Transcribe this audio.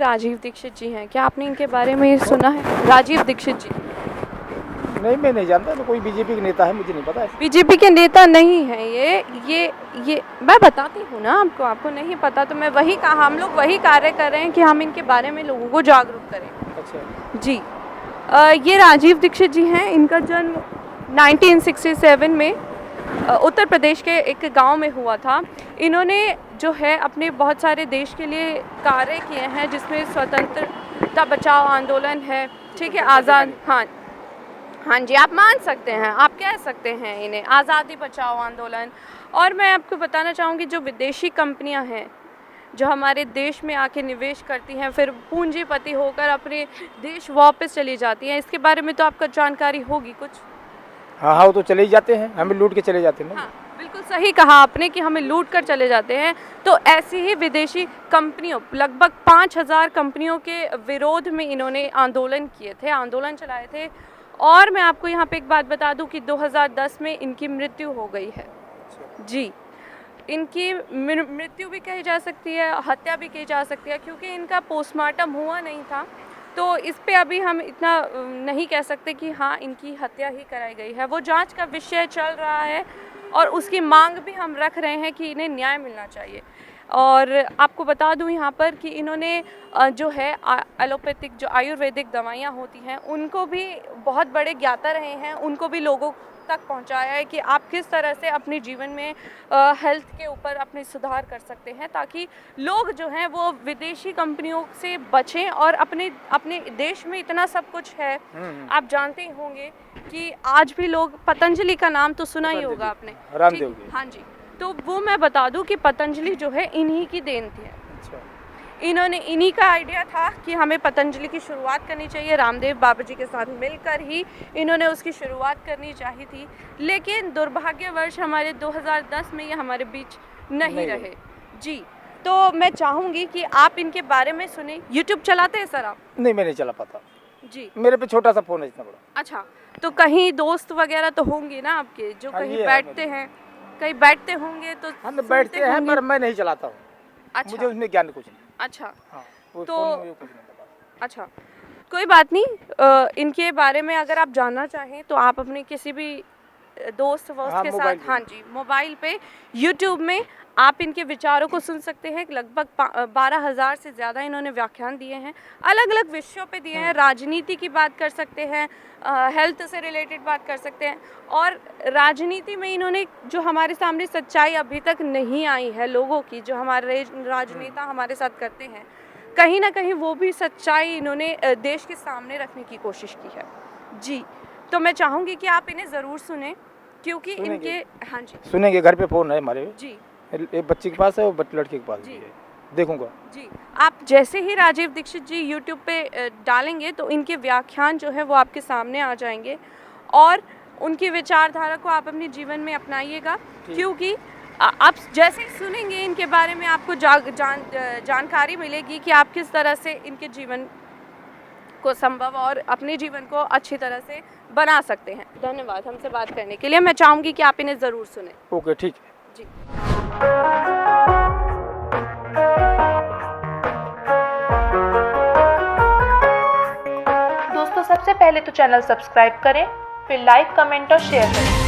राजीव दीक्षित जी हैं, क्या आपने इनके बारे में सुना है? राजीव दीक्षित जी नहीं, मैं नहीं जानता, तो कोई बीजेपी के नेता है, मुझे नहीं पता है। बीजेपी के नेता नहीं हैं ये मैं बताती हूँ ना आपको, आपको नहीं पता तो मैं वही कहा, हम लोग वही कार्य कर रहे हैं कि हम इनके बारे में लोगों को जागरूक करें। अच्छा जी ये राजीव दीक्षित जी हैं। इनका जन्म 1967 में उत्तर प्रदेश के एक गांव में हुआ था। इन्होंने जो है अपने बहुत सारे देश के लिए कार्य किए हैं, जिसमें स्वतंत्रता बचाओ आंदोलन है, ठीक है, आज़ाद, हाँ जी, आप मान सकते हैं, आप कह सकते हैं इन्हें, आज़ादी बचाओ आंदोलन। और मैं आपको बताना चाहूँगी, जो विदेशी कंपनियां हैं जो हमारे देश में आके निवेश करती हैं, फिर पूंजीपति होकर अपने देश वापस चली जाती हैं, इसके बारे में तो आपको जानकारी होगी कुछ? हाँ हाँ, वो तो चले ही जाते हैं, हमें लूट के चले जाते हैं ना। हाँ, बिल्कुल सही कहा आपने कि हमें लूट कर चले जाते हैं। तो ऐसी ही विदेशी कंपनियों, लगभग 5000 कंपनियों के विरोध में इन्होंने आंदोलन किए थे, आंदोलन चलाए थे। और मैं आपको यहाँ पे एक बात बता दूं कि 2010 में इनकी मृत्यु हो गई है। जी, इनकी मृत्यु भी कही जा सकती है, हत्या भी कही जा सकती है, क्योंकि इनका पोस्टमार्टम हुआ नहीं था। तो इस पे अभी हम इतना नहीं कह सकते कि हाँ इनकी हत्या ही कराई गई है। वो जांच का विषय चल रहा है और उसकी मांग भी हम रख रहे हैं कि इन्हें न्याय मिलना चाहिए। और आपको बता दूं यहाँ पर कि इन्होंने जो है एलोपैथिक, जो आयुर्वेदिक दवाइयाँ होती हैं, उनको भी बहुत बड़े ज्ञाता रहे हैं, उनको भी लोगों तक पहुंचाया है कि आप किस तरह से अपने जीवन में हेल्थ के ऊपर अपने सुधार कर सकते हैं, ताकि लोग जो हैं वो विदेशी कंपनियों से बचें। और अपने देश में इतना सब कुछ है, आप जानते ही होंगे कि आज भी लोग, पतंजलि का नाम तो सुना ही होगा आपने, रामदेव। हाँ जी, तो वो मैं बता दूं कि पतंजलि जो है इन्हीं की देन थी। इन्होंने, इन्हीं का आइडिया था कि हमें पतंजलि की शुरुआत करनी चाहिए, रामदेव बाबा जी के साथ मिलकर ही इन्होंने उसकी शुरुआत करनी चाहिए थी। लेकिन दुर्भाग्यवश हमारे 2010 में ये हमारे बीच नहीं रहे। जी, तो मैं चाहूँगी कि आप इनके बारे में सुने। यूट्यूब चलाते हैं सर आप? नहीं, मैं नहीं चला पाता जी, मेरे पे छोटा सा फोन है, इतना बड़ा। अच्छा, तो कहीं दोस्त वगैरह तो होंगे ना आपके जो कहीं बैठते हैं, कहीं बैठते होंगे तो हाँ, तो बैठते हैं, पर मैं नहीं चलाता हूँ। अच्छा, मुझे उसमें ज्ञान कुछ नहीं। अच्छा, हाँ, तो अच्छा, कोई बात नहीं। इनके बारे में अगर आप जानना चाहें तो आप अपने किसी भी दोस्त वोस्त के साथ, हाँ जी, मोबाइल पे यूट्यूब में आप इनके विचारों को सुन सकते हैं। लगभग 12,000 से ज़्यादा इन्होंने व्याख्यान दिए हैं, अलग अलग विषयों पे दिए हैं। राजनीति की बात कर सकते हैं, हेल्थ से रिलेटेड बात कर सकते हैं। और राजनीति में इन्होंने जो हमारे सामने सच्चाई अभी तक नहीं आई है लोगों की, जो हमारे राजनेता हमारे साथ करते हैं, कहीं ना कहीं वो भी सच्चाई इन्होंने देश के सामने रखने की कोशिश की है। जी, तो मैं चाहूँगी कि आप इन्हें ज़रूर सुने, क्योंकि इनके, हाँ जी, सुनेंगे। घर पे फोन है हमारे जी, एक बच्चे के पास है, वो लड़के के पास भी है, देखूंगा। जी, आप जैसे ही राजीव दीक्षित जी यूट्यूब पे डालेंगे तो इनके व्याख्यान जो है वो आपके सामने आ जाएंगे, और उनकी विचारधारा को आप अपने जीवन में अपनाइएगा, क्योंकि आप जैसे ही सुनेंगे इनके बारे में आपको जानकारी मिलेगी कि आप किस तरह से इनके जीवन को संभव और अपने जीवन को अच्छी तरह से बना सकते हैं। धन्यवाद हमसे बात करने के लिए। मैं चाहूँगी कि आप इन्हें ज़रूर सुने। ओके, ठीक है जी। दोस्तों, सबसे पहले तो चैनल सब्सक्राइब करें, फिर लाइक, कमेंट और शेयर करें।